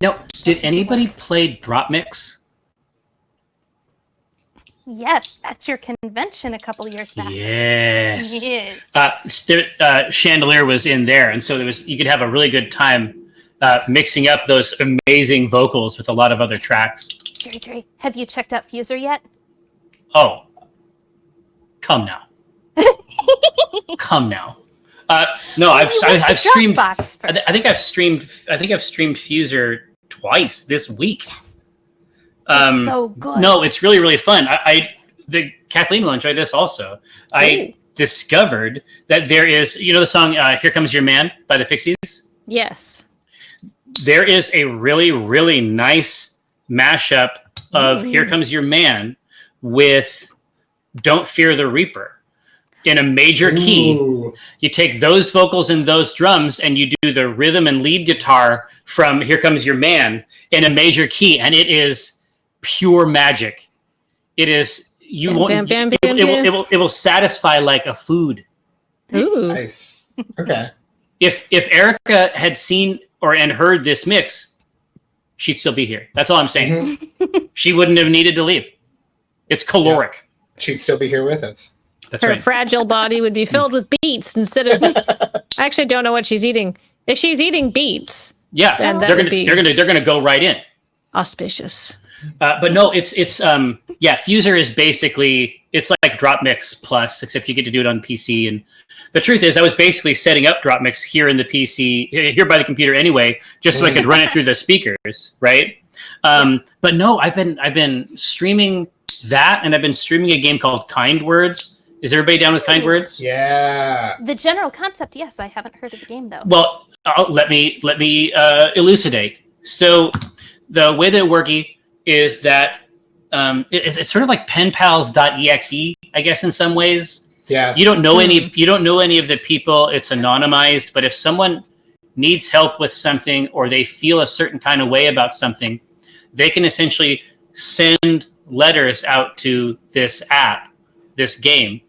Now, did anybody play Dropmix? Yes, at your convention a couple years back. Yes. Yes. Chandelier was in there, and so you could have a really good time mixing up those amazing vocals with a lot of other tracks. Jerry, have you checked out Fuser yet? Oh, come now. Come now. No, I've streamed. I think I've streamed Fuser twice this week. It's so good. No, it's really, really fun. Kathleen will enjoy this also. I discovered that there is, the song "Here Comes Your Man" by the Pixies. Yes. There is a really, really nice mashup of "Here Comes Your Man" with "Don't Fear the Reaper" in a major key. You take those vocals and those drums, and you do the rhythm and lead guitar from "Here Comes Your Man" in a major key, and it is pure magic. It is it will satisfy like a food. Ooh. Nice. Okay. If Erica had seen and heard this mix, she'd still be here. That's all I'm saying. Mm-hmm. She wouldn't have needed to leave. It's caloric. Yeah. She'd still be here with us. That's Her right. fragile body would be filled with beets instead of. I actually don't know what she's eating. If she's eating beets, then they're gonna go right in. Auspicious. But no, it's Fuser is basically, it's like Dropmix Plus, except you get to do it on PC. And the truth is, I was basically setting up Dropmix here in the PC, here by the computer anyway, just so I could run it through the speakers, right? But no, I've been streaming that, and I've been streaming a game called Kind Words. Is everybody down with Kind Words? Yeah. The general concept, yes. I haven't heard of the game though. Well, let me elucidate. So the way that it works is that it's sort of like penpals.exe, I guess, in some ways. Yeah. You don't know any of the people. It's anonymized, but if someone needs help with something or they feel a certain kind of way about something, they can essentially send letters out to this app, this game,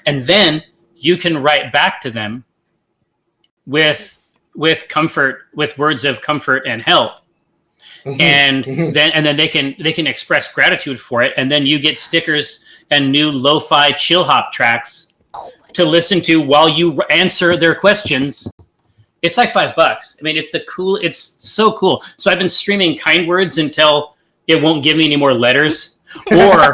and then you can write back to them with comfort, with words of comfort and help. And then they can express gratitude for it, and then you get stickers and new lo-fi chill hop tracks to listen to while you answer their questions. It's like $5. I mean, it's so cool. So I've been streaming Kind Words until it won't give me any more letters, or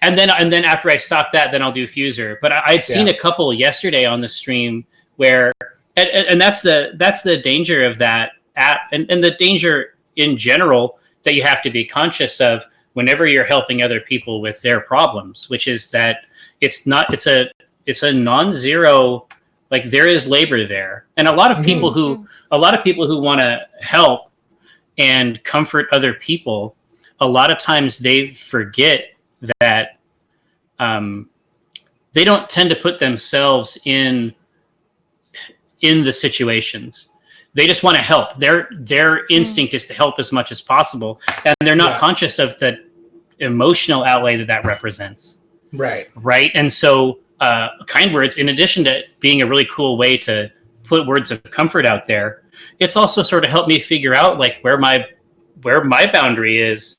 and then after I stop that, then I'll do Fuser. But I'd seen a couple yesterday on the stream where, and that's the danger of that app, and the danger in general that you have to be conscious of whenever you're helping other people with their problems, which is that it's a non-zero, like there is labor there. And a lot of people who want to help and comfort other people, a lot of times they forget that they don't tend to put themselves in the situations. They just want to help. Their instinct is to help as much as possible, and they're not conscious of the emotional outlay that represents. Right. And so Kind Words, in addition to being a really cool way to put words of comfort out there, it's also sort of helped me figure out like where my boundary is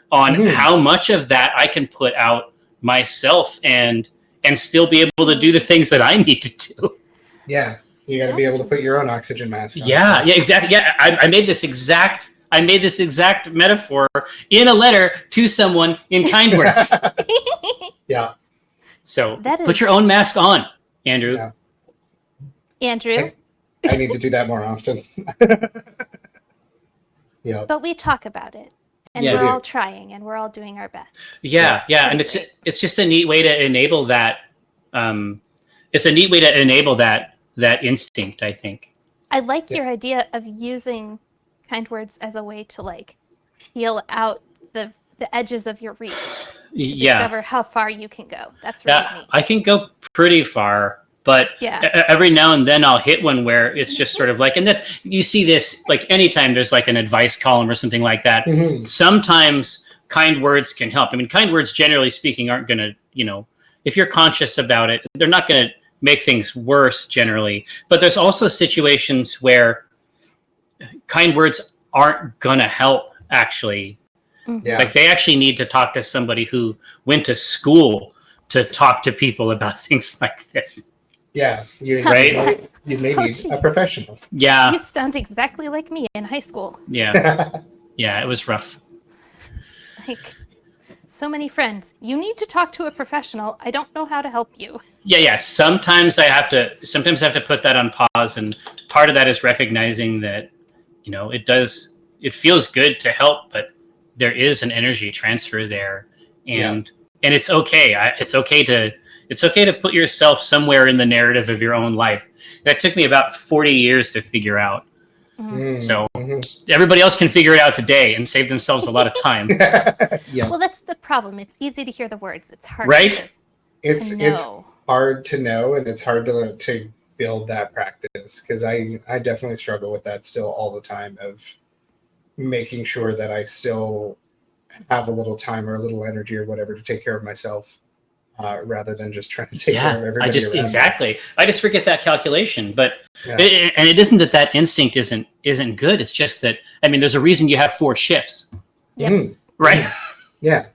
on how much of that I can put out myself and still be able to do the things that I need to do. Yeah. You got to be able to put your own oxygen mask on. Yeah, exactly. Yeah, I made this exact metaphor in a letter to someone in Kind Words. Yeah. So put your own mask on, Andrew. Yeah. Andrew? I need to do that more often. Yeah. But we talk about it. And we're all trying, and we're all doing our best. Yeah, and it's just a neat way to enable that. It's a neat way to enable that instinct, I think. I like your idea of using Kind Words as a way to like feel out the edges of your reach to discover how far you can go. That's really neat. I can go pretty far, but every now and then I'll hit one where it's just sort of like, and that's, you see this like anytime there's like an advice column or something like that. Sometimes Kind Words can help. I mean, Kind Words, generally speaking, aren't going to, if you're conscious about it, they're not going to make things worse generally. But there's also situations where kind words aren't gonna help, actually. Yeah. Like, they actually need to talk to somebody who went to school to talk to people about things like this. Yeah, you Right? you may need a professional. Yeah. You sound exactly like me in high school. Yeah. Yeah, it was rough. Like, so many friends. You need to talk to a professional. I don't know how to help you. Yeah. Sometimes I have to put that on pause, and part of that is recognizing that, you know, it feels good to help, but there is an energy transfer there, and it's okay. It's okay to put yourself somewhere in the narrative of your own life. That took me about 40 years to figure out. So everybody else can figure it out today and save themselves a lot of time. Yeah. Well, that's the problem. It's easy to hear the words. It's hard It's hard to know, and it's hard to build that practice, because I definitely struggle with that still all the time, of making sure that I still have a little time or a little energy or whatever to take care of myself, rather than just trying to take care of everybody around me. I just forget that calculation. But it isn't that instinct isn't good. It's just that, I mean, there's a reason you have 4 shifts. Yep. Right? Yeah.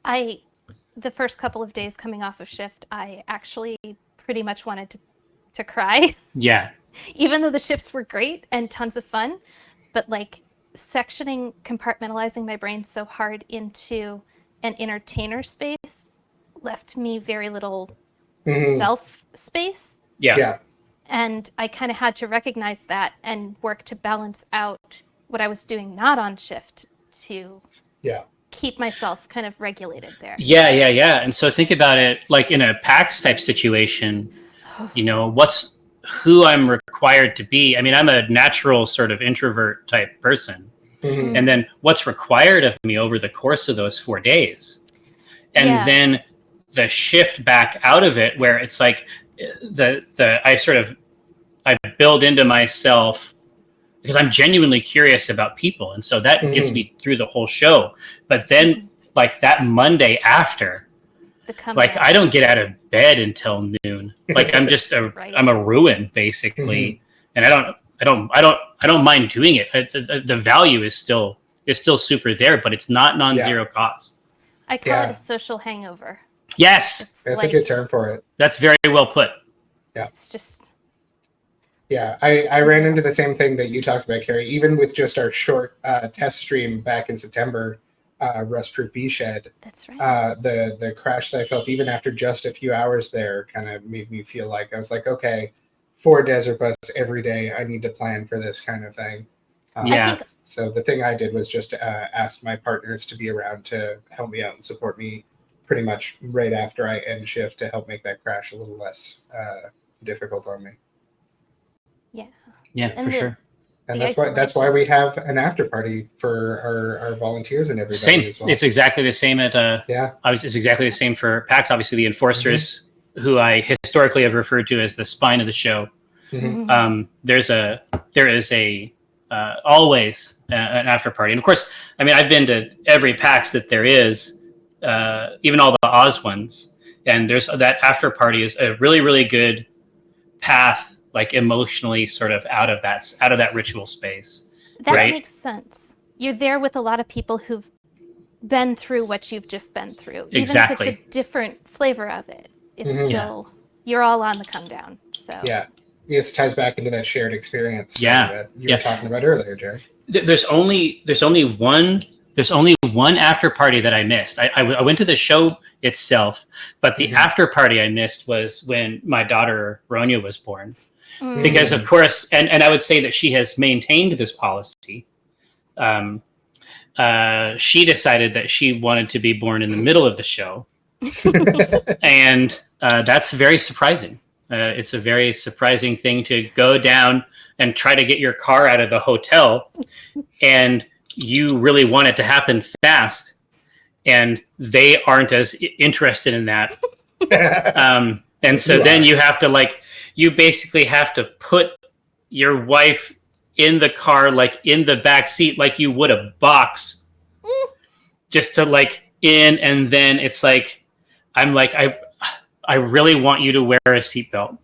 The first couple of days coming off of shift, I actually pretty much wanted to cry. Yeah. Even though the shifts were great and tons of fun, but like compartmentalizing my brain so hard into an entertainer space left me very little self space. Yeah. And I kind of had to recognize that and work to balance out what I was doing not on shift to keep myself kind of regulated there. Yeah. And so think about it like in a PAX type situation, you know, who I'm required to be. I mean, I'm a natural sort of introvert type person. And then what's required of me over the course of those 4 days. And then the shift back out of it, where it's like I build into myself, because I'm genuinely curious about people. And so that gets me through the whole show. But then like that Monday after, like I don't get out of bed until noon. Like I'm just I'm a ruin basically. And I don't mind doing it. The value is still super there, but it's not non-zero cost. I call it a social hangover. Yes. That's like a good term for it. That's very well put. Yeah. It's just... Yeah, I ran into the same thing that you talked about, Carrie. Even with just our short test stream back in September, Rustproof B Shed. That's right. The crash that I felt even after just a few hours there kind of made me feel like I was like, okay, 4 desert bus every day. I need to plan for this kind of thing. So the thing I did was just ask my partners to be around to help me out and support me pretty much right after I end shift to help make that crash a little less difficult on me. Yeah, for sure. And that's why we have an after party for our volunteers and everybody as well. It's exactly the same at it's exactly the same for PAX. Obviously, the enforcers, who I historically have referred to as the spine of the show. There is always an after party, and of course, I mean, I've been to every PAX that there is, even all the Oz ones, and there's that after party is a really, really good path, like emotionally sort of out of that ritual space. That makes sense. You're there with a lot of people who've been through what you've just been through. Even if it's a different flavor of it, it's still, you're all on the come down. So this ties back into that shared experience that you were talking about earlier, Jerry. There's only one after party that I missed. I went to the show itself, but the after party I missed was when my daughter Ronya was born. Because of course, and I would say that she has maintained this policy. She decided that she wanted to be born in the middle of the show. And that's very surprising. It's a very surprising thing to go down and try to get your car out of the hotel, and you really want it to happen fast, and they aren't as interested in that. And so then you have to you basically have to put your wife in the car, like in the back seat, like you would a box, just to in, and then it's like, I'm like, I really want you to wear a seatbelt.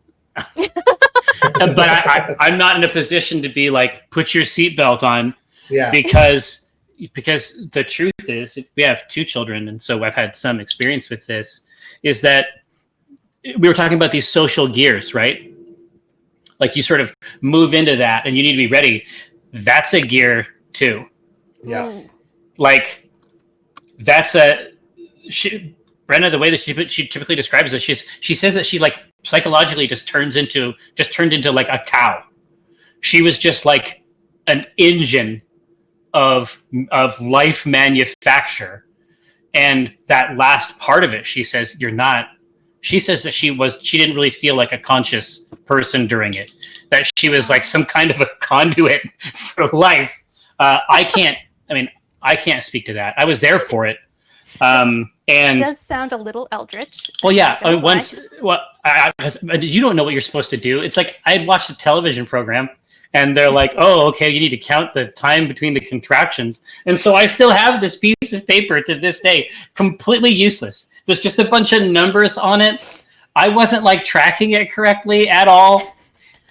I'm not in a position to be like, put your seatbelt on. Yeah. Because the truth is, we have 2 children, and so I've had some experience with this, is that we were talking about these social gears, right? Like you sort of move into that and you need to be ready. That's a gear too. Yeah. Like that's Brenna, the way that she typically describes it, she says that she like psychologically just turned into like a cow. She was just like an engine of life manufacture. And that last part of it, she says, she says that she didn't really feel like a conscious person during it, that she was like some kind of a conduit for life. I can't speak to that. I was there for it. And it does sound a little eldritch. Well, yeah. You don't know what you're supposed to do. It's like I had watched a television program, and they're like, "Oh, okay, you need to count the time between the contractions." And so I still have this piece of paper to this day, completely useless. There's just a bunch of numbers on it. I wasn't like tracking it correctly at all.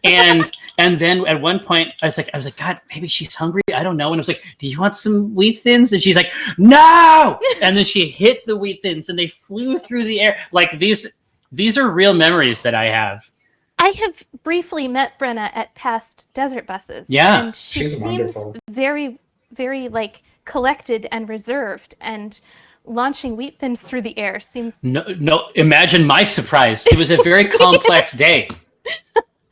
And then at one point I was like, God, maybe she's hungry. I don't know. And I was like, do you want some wheat thins? And she's like, no. And then she hit the wheat thins and they flew through the air. Like these are real memories that I have. I have briefly met Brenna at past desert buses. Yeah. And she seems wonderful. Very, very like collected and reserved, and launching wheat thins through the air seems... No, imagine my surprise. It was a very complex day.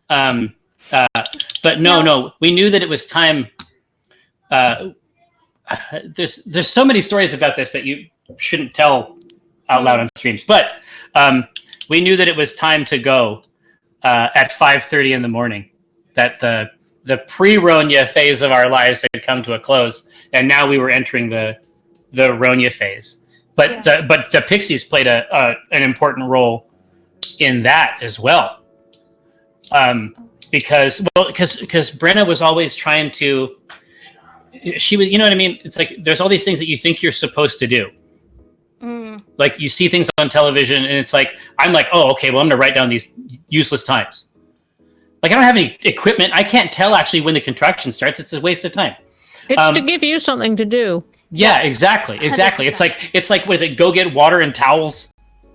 But no, we knew that it was time. There's so many stories about this that you shouldn't tell out loud on streams, but we knew that it was time to go at 5:30 in the morning, that the pre-Ronya phase of our lives had come to a close, and now we were entering the Ronya phase. But the Pixies played an important role in that as well. Because Brenna was always trying to, she was, you know what I mean? It's like, there's all these things that you think you're supposed to do. Like you see things on television and it's like, I'm like, oh, okay, well, I'm going to write down these useless times. Like I don't have any equipment. I can't tell actually when the contraction starts. It's a waste of time. It's to give you something to do. Yeah, exactly. 100%. It's like, what is it? Go get water and towels.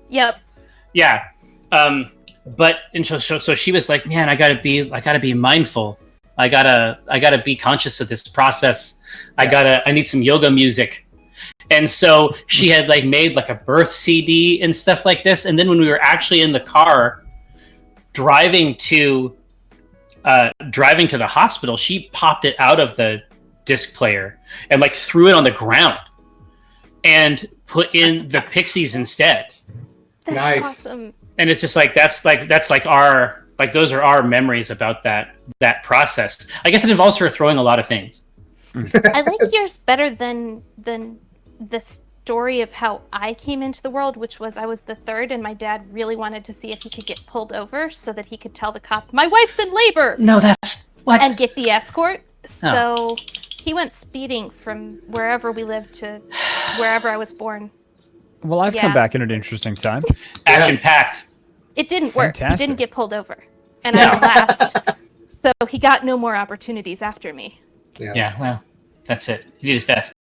Yep. Yeah. But and so she was like, man, I gotta be mindful. I gotta be conscious of this process. I need some yoga music. And so she had like made like a birth CD and stuff like this. And then when we were actually in the car driving to the hospital, she popped it out of the disc player and like threw it on the ground and put in the Pixies instead. That's nice. Awesome. And it's just like that's our those are our memories about that process. I guess it involves her throwing a lot of things. I like yours better than the story of how I came into the world, which was I was the third, and my dad really wanted to see if he could get pulled over so that he could tell the cop, "My wife's in labor." No, that's what. And get the escort. So he went speeding from wherever we lived to wherever I was born. Well, I've come back in at an interesting time. Action-packed. It didn't work. He didn't get pulled over. And No. I'm the last. So he got no more opportunities after me. Yeah, well, that's it. He did his best.